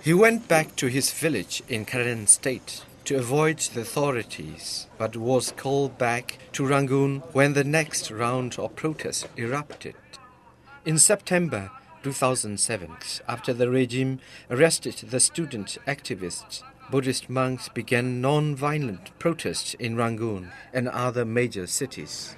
He went back to his village in Karen State to avoid the authorities, but was called back to Rangoon when the next round of protests erupted. In September 2007, after the regime arrested the student activists, Buddhist monks began non-violent protests in Rangoon and other major cities.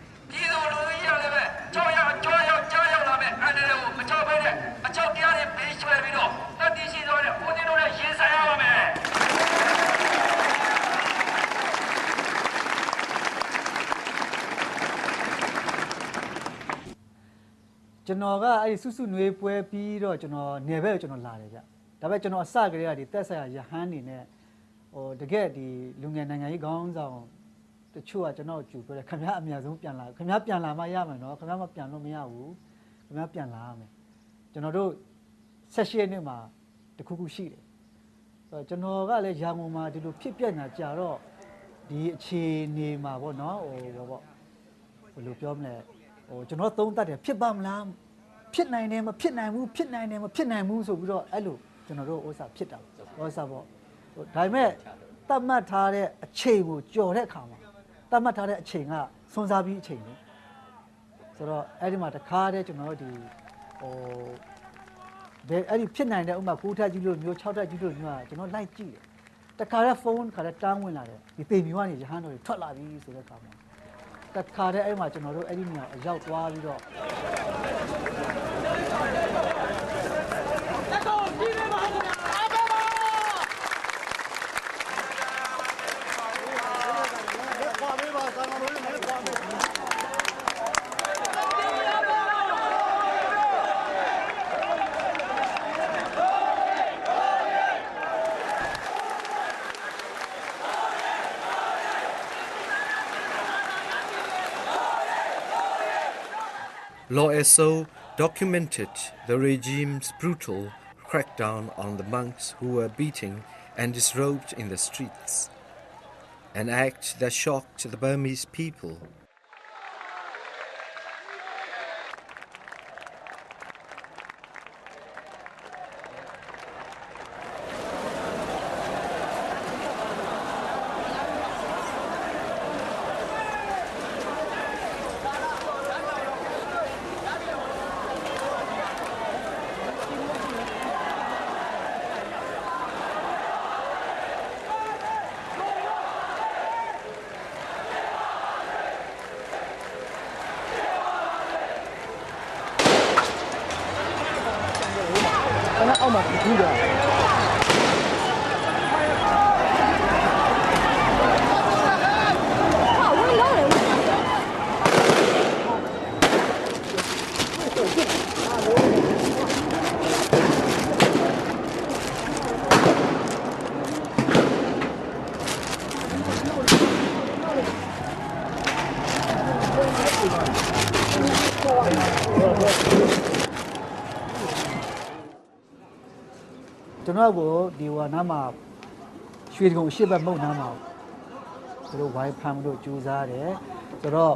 Genoga, I susu nue pue piro, Geno, never Geno Laria. Dabe Geno Sagria, the Tessa Yahan in it, or the get the Lungananga gowns on the Chua Geno, but Kamia Zumpian, Kamapian Lama Yamano, Kamapian Miau, Kamapian Lame. Genodo Sessionima, the Kukushi. Genoga, let Yamuma to do Pipiana Jaro, the Chinima, or what? Lupiomle. ကျွန်တော်သုံးသပ်တယ်ဖြစ်ပါမလားဖြစ်နိုင်တယ်မဖြစ်နိုင်ဘူးဖြစ်နိုင်တယ်မဖြစ်နိုင်ဘူးဆိုပြီးတော့အဲ့လိုကျွန်တော်တို့ဥစ္စာဖြစ်တာဥစ္စာပေါ့ဒါပေမဲ့တတ်မှတ်ထားတဲ့အချိန်ကိုကြော်တဲ့အခါမှာတတ်မှတ်ထားတဲ့အချိန်ကစွန့်စားပြီးအချိန်လေဆိုတော့အဲ့ဒီမှာတခါတည်းကျွန်တော်တို့ဒီဘယ်အဲ့ဒီဖြစ်နိုင်တဲ့ဥမာ9ထပ်ကြီးလို့မျိုး6ထပ်ကြီးလို့မျိုးကကျွန်တော်လိုက်ကြည့်တယ်တခါတည်းဖုန်းခါတည်းတန်းဝင်လာတယ်ဒီပေမျိုးကနေရဟန်းတော်တွေထွက်လာပြီဆိုတဲ့အခါမှာတခါတည်းအဲ့မှာကျွန်တော်တို့အဲ့ဒီနေရာအရောက်သွားပြီးတော့ Law SO documented the regime's brutal crackdown on the monks who were beating and disrobed in the streets, an act that shocked the Burmese people.ကျွန်တော်ကိုဒီဝါနာမှာရွှေကုံရှစ်ဘက်မုတ်နာမှာသူတို့ဝိုင်းဖမ်းလို့ကြိုးစားတယ်ဆိုတော့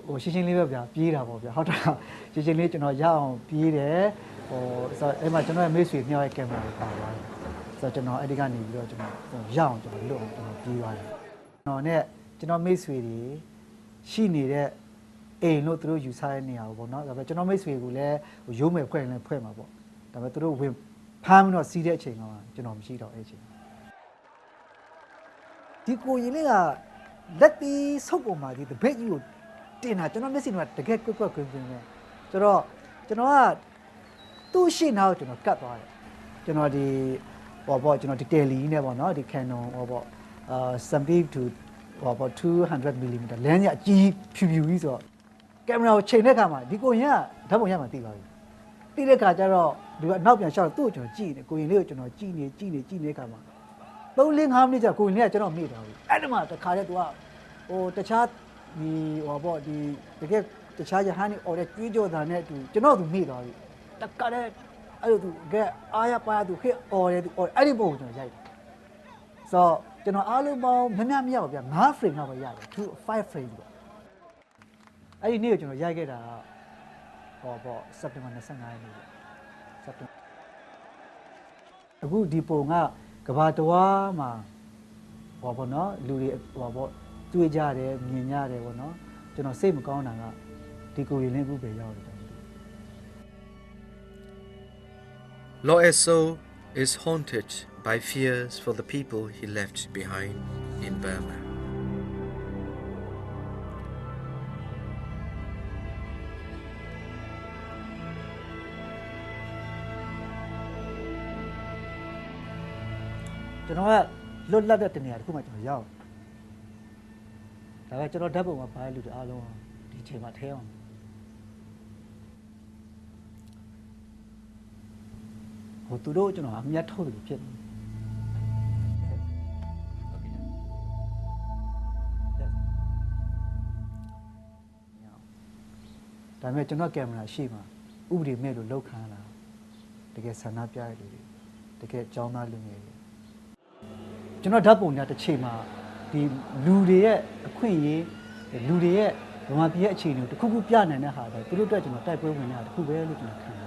ဟိုရှင်းရှင်းလေးပဲဗျာပြေးတာပေါ့ဗျာဟုတ်တာရှင်းရှင်းလေးကျွန်တော်ရအောင်ပြေးတယ်ဆိုတော့အဲ့မှာကျွန်တော်ရဲ့မိတ်ဆွေမြောက်ရဲ့ကင်မရာပါသွားတယ်ဆိုတော့ကျွန်တော်အဲ့ဒီကနေပြီးတော့ကျွန်တော်ရအောင်ကျွန်တော်လွတ်အောင်ကျွန်တော်ပြေးသွားတယ်ကျွန်တော်နဲ့ကျွန်တော်မိတ်ဆွေတွေရှိနေတဲ့အိမ်လို့သူတို့ယူဆတဲ့နေရာကိုပေါ့နော်ဒါပေမဲ့ကျွန်တော်မိတ်ဆွေကလည်းရုံးမယ်ဖွဲ့ရင်လည်းဖွဲ့မှာပေါ့ဒါပေမဲ့သူတို့ဝင်ဖမ်းတော့စီးတဲ့အချိန်ကကျွန်တော်မရှိတော့အဲ့အချိန်ဒီကိုရင်လေးကလက်ပြီးဆုပ်ပေါ်မှာဒီတပည့်ကြီးကိုတင်တာကျွန်တော်မျက်စိကတကယ်ကွက်ကွက်ကွင်းကွင်းပဲဆိုတော့ကျွန်တော်ကသူ့ရှေ့နောက်ကျွန်တော်ကတ်သွားတယ်ကျွန်တော်ဒီဟောပေါ့ကျွန်တော်ဒီတယ်လီနဲ့ပေါ့နော်ဒီ Canon ဟောပေါ့Sampeep to ဟောပေါ့200 mm လမ်းကြီးအကြီးဖြူဖြူကြီးဆိုတော့ကင်မရာကိုချိန်တဲ့အခါမှာဒီကိုရင်ကဓာတ်ပုံရမှသိပါပြီသိတဲ့အခါကျတော့ဒီကအနောက်ပြန်ရှောက်သူ့ကိုကျွန်တော်ကြည့်နေကိုရင်လေးကိုကျွန်တော်ကြည့်နေအခါမှာ3-5 မိနစ်ကြာကိုရင်လေးကကျွန်တော်မေ့သွားပြီအဲ့ဒီမှာတခါတည်းသူကဟိုတခြားဒီဟောပေါ့ဒီတကယ်တခြားရဟန်းနေအော်တဲ့ကြွေးကြော်တာနဲ့သူကျွန်တော်သူမေ့သွားပြီတခါတည်းအဲ့လိုသူကဲအားရပါသူခေအော်တယ်သူအော်အဲ့ဒီပုံကိုကျွန်တော်ရိုက်တယ်ဆိုတော့ကျွန်တော်အားလုံးပေါင်းမမြောက်ဗျာ9 frame လောက်ပဲရတယ်5 frame ပေါ့အဲ့ဒီနေ့ကိုကျွန်တော်ရိုက်ခဲ့တာဟောပေါ့စက်တင်ဘာ25ရက်နေ့ပေါ့စက်တင် အခုဒီပုံကကဘာတဝါမှာဟောပေါ့နော်လူတွေဟောပေါ့တွေးကြတယ်မြင်ကြတယ်ပေါ့နော်ကျွန်တော်စိတ်မကောင်းတာကဒီကိုရင်လင်းအခုပဲရောက်တယ် Lo Eso is haunted by fears for the people he left behind in Burma.ကျွန်တော်ကလွတ်လပ်တဲ့တနေရာတစ်ခုမှကျွန်တော်ရောက်ဒါပေမဲ့ကျွန်တော်ဓာတ်ပုံမှာဘာလို့လူတွေအားလုံးဒီချိန်မှာထဲအောင်ဟိုသူတို့ကျွန်တော်အမြတ်ထုတ်တယ်လို့ဖြစ်ဒါပေမဲ့ကျွန်တော်ကင်မရာရှိမှာဥပဒေမဲ့လို့လောက်ခံလာတကယ်ဆန္ဒပြရတဲ့လူတွေတကယ်ကြောင်းသားလူငယ်တွေကျွန်တော်ဓာတ်ပုံများတစ်ချိန်မှာဒီလူတွေရဲ့အခွင့်အရေးလူတွေရဲ့ဗမာပြည်ရဲ့အခြေအနေကိုတစ်ခုခုပြနိုင်တဲ့ဟာပဲသူတို့အတွက်ကျွန်တော်တိုက်ပွဲဝင်နေတာတစ်ခုပဲလို့ကျွန်တော်ခံတယ်